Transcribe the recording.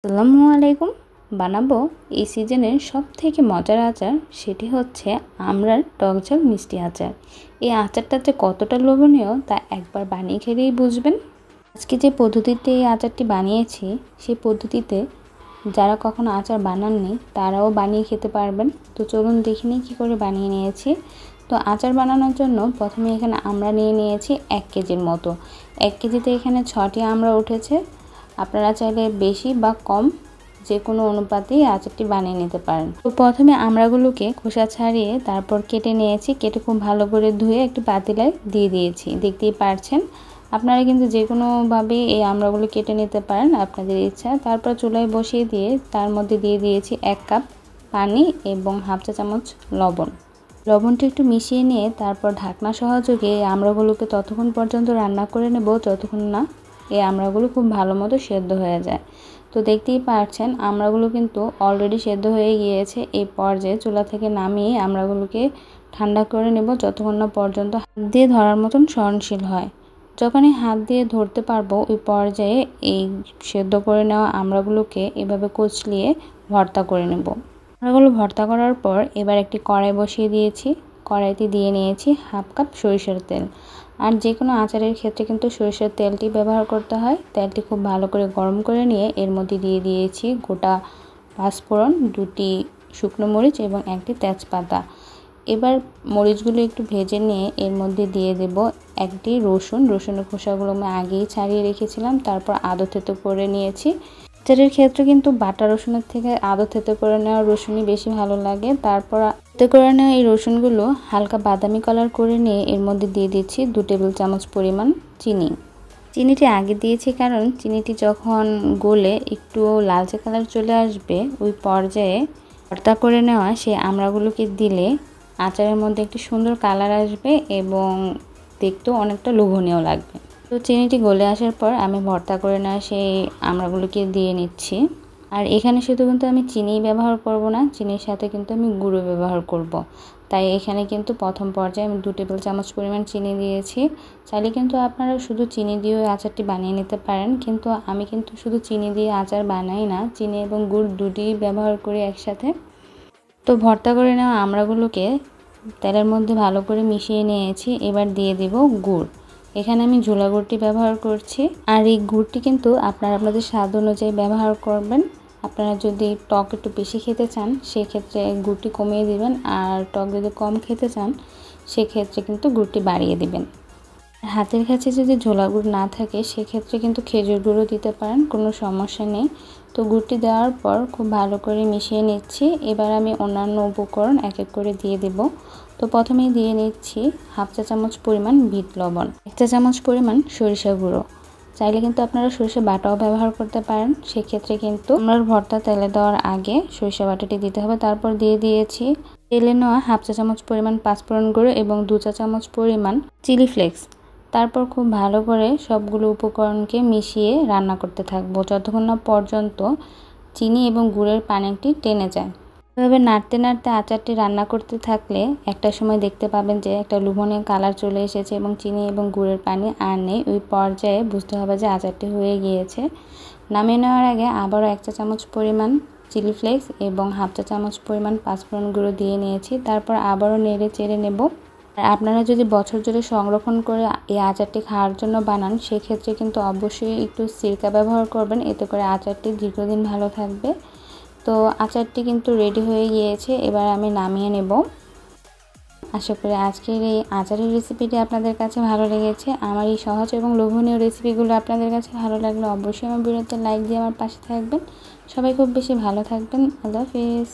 আসসালামু আলাইকুম। বানাবো এই সিজনের সবথেকে মজার আচার, সেটি হচ্ছে আমড়ার টকঝাল মিষ্টি আচার। এই আচারটা যে কতটা লোভনীয় তা একবার বানিয়ে খেলেই বুঝবেন। আজকে যে পদ্ধতিতে এই আচারটি বানিয়েছি, সেই পদ্ধতিতে যারা কখনো আচার বানাননি তারাও বানিয়ে খেতে পারবেন। তো চলুন দেখে নিই কী করে বানিয়ে নিয়েছি। তো আচার বানানোর জন্য প্রথমে এখানে আমড়া নিয়ে নিয়েছি 1 কেজির মতো। 1 কেজিতে এখানে 6টি আমড়া উঠেছে। আপনারা চাইলে বেশি বা কম যে কোনো অনুপাতেই আচারটি বানিয়ে নিতে পারেন। তো প্রথমে আমড়াগুলোকে খোসা ছাড়িয়ে তারপর কেটে নিয়েছি। কেটে খুব ভালো করে ধুয়ে একটি পাতিলায় দিয়ে দিয়েছি। দেখতেই পারছেন, আপনারা কিন্তু যে কোনোভাবে এই আমড়াগুলো কেটে নিতে পারেন আপনাদের ইচ্ছা। তারপর চুলায় বসিয়ে দিয়ে তার মধ্যে দিয়ে দিয়েছি 1 কাপ পানি এবং হাফ চা চামচ লবণ। লবণটি একটু মিশিয়ে নিয়ে তারপর ঢাকনা সহযোগে এই আমড়াগুলোকে ততক্ষণ পর্যন্ত রান্না করে নেব যতক্ষণ না এই আমড়াগুলো খুব ভালো মতো সেদ্ধ হয়ে যায়। তো দেখতেই পারছেন আমড়াগুলো কিন্তু অলরেডি সেদ্ধ হয়ে গিয়েছে। এই পর্যায়ে চুলা থেকে নামিয়ে আমড়াগুলোকে ঠান্ডা করে নেব যতক্ষণ না পর্যন্ত হাত দিয়ে ধরার মতন সহনশীল হয়। যখনই হাত দিয়ে ধরতে পারবো ওই পর্যায়ে এই সেদ্ধ করে নেওয়া আমড়াগুলোকে এভাবে কুচলিয়ে ভর্তা করে নেব। আমড়াগুলো ভর্তা করার পর এবার একটি কড়াই বসিয়ে দিয়েছি। কড়াইতে দিয়ে নিয়েছি হাফ কাপ সরিষার তেল। আর যে কোনো আচারের ক্ষেত্রে কিন্তু সরিষার তেলটি ব্যবহার করতে হয়। তেলটি খুব ভালো করে গরম করে নিয়ে এর মধ্যে দিয়ে দিয়েছি গোটা পাঁচফোড়ন, 2টি শুকনো মরিচ এবং 1টি তেজপাতা। এবার মরিচগুলো একটু ভেজে নিয়ে এর মধ্যে দিয়ে দেব 1টি রসুন। রসুনের খোসাগুলো আমি আগেই ছাড়িয়ে রেখেছিলাম। তারপর আদা থেতো করে নিয়েছি। আচারের ক্ষেত্রে কিন্তু বাটা রসুনের থেকে আদা থেতো করে নেওয়া রসুনই বেশি ভালো লাগে। তারপর থেতো করে নেওয়া এই রসুনগুলো হালকা বাদামি কালার করে নিয়ে এর মধ্যে দিয়ে দিচ্ছি 2 টেবিল চামচ পরিমাণ চিনি। চিনিটি আগে দিয়েছি কারণ চিনিটি যখন গলে একটু লালচে কালার চলে আসবে ওই পর্যায়ে ভর্তা করে নেওয়া সেই আমড়াগুলোকে দিলে আচারের মধ্যে একটি সুন্দর কালার আসবে এবং দেখতেও অনেকটা লোভনীয় লাগবে। তো চিনিটি গলে আসার পর আমি ভর্তা করে নেওয়া সেই আমড়াগুলোকে দিয়ে নিচ্ছি। আর এখানে শুধু কিন্তু আমি চিনি ব্যবহার করব না, চিনির সাথে কিন্তু আমি গুঁড়ো ব্যবহার করব। তাই এখানে কিন্তু প্রথম পর্যায়ে আমি 2 টেবিল চামচ পরিমাণ চিনি দিয়েছি। চাইলে কিন্তু আপনারা শুধু চিনি দিয়েও আচারটি বানিয়ে নিতে পারেন, কিন্তু আমি কিন্তু শুধু চিনি দিয়ে আচার বানাই না, চিনি এবং গুড় দুটিই ব্যবহার করি একসাথে। তো ভর্তা করে নেওয়া আমড়াগুলোকে তেলের মধ্যে ভালো করে মিশিয়ে নিয়েছি। এবার দিয়ে দেব গুড়। এখানে আমি ঝোলা গুড়টি ব্যবহার করছি। আর এই গুড়টি কিন্তু আপনারা আপনাদের স্বাদ অনুযায়ী ব্যবহার করবেন। আপনারা যদি টক একটু বেশি খেতে চান সেক্ষেত্রে গুড়টি কমিয়ে দিবেন, আর টক যদি কম খেতে চান সেক্ষেত্রে কিন্তু গুড়টি বাড়িয়ে দিবেন। হাতের কাছে যদি ঝোলা গুড় না থাকে সেক্ষেত্রে কিন্তু খেজুর গুঁড়ো দিতে পারেন, কোনো সমস্যা নেই। তো গুড়টি দেওয়ার পর খুব ভালো করে মিশিয়ে নিচ্ছি। এবার আমি অন্যান্য উপকরণ এক এক করে দিয়ে দেব। তো প্রথমেই দিয়ে নিচ্ছি হাফ চা চামচ পরিমাণ বিট লবণ, 1 চা চামচ পরিমাণ সরিষা গুঁড়ো। চাইলে কিন্তু আপনারা সরিষা বাটাও ব্যবহার করতে পারেন। সেক্ষেত্রে কিন্তু আমড়ার ভর্তা তেলে দেওয়ার আগে সরিষা বাটাটি দিতে হবে। তারপর দিয়ে দিয়েছি তেলে নেওয়া হাফ চা চামচ পরিমাণ পাঁচফোড়ন গুঁড়ো এবং 2 চা চামচ পরিমাণ চিলি ফ্লেক্স। তারপর খুব ভালো করে সবগুলো উপকরণকে মিশিয়ে রান্না করতে থাকবো যতক্ষণ না পর্যন্ত চিনি এবং গুড়ের পানিটি টেনে যায়। এভাবে নাড়তে নাড়তে আচারটি রান্না করতে থাকলে একটা সময় দেখতে পাবেন যে একটা লোভনীয় কালার চলে এসেছে এবং চিনি এবং গুড়ের পানি আর নেই। ওই পর্যায়ে বুঝতে হবে যে আচারটি হয়ে গিয়েছে। নামিয়ে নেওয়ার আগে আবারও 1 চা চামচ পরিমাণ চিলি ফ্লেক্স এবং হাফ চা চামচ পরিমাণ পাঁচফোড়ন গুঁড়ো দিয়ে নিয়েছি। তারপর আবারও নেড়ে চেড়ে নেব। আর আপনারা যদি বছর জুড়ে সংরক্ষণ করে এই আচারটি খাওয়ার জন্য বানান সেক্ষেত্রে কিন্তু অবশ্যই একটু সিরকা ব্যবহার করবেন, এতে করে আচারটি দীর্ঘদিন ভালো থাকবে। তো আচারটি কিন্তু রেডি হয়ে গিয়েছে, এবার আমি নামিয়ে নেব। আশা করি আজকের এই আচারের রেসিপিটি আপনাদের কাছে ভালো লেগেছে। আমার এই সহজ এবং লোভনীয় রেসিপিগুলো আপনাদের কাছে ভালো লাগলে অবশ্যই আমার ভিডিওতে লাইক দিয়ে আমার পাশে থাকবেন। সবাই খুব বেশি ভালো থাকবেন। আল্লাহ হাফেজ।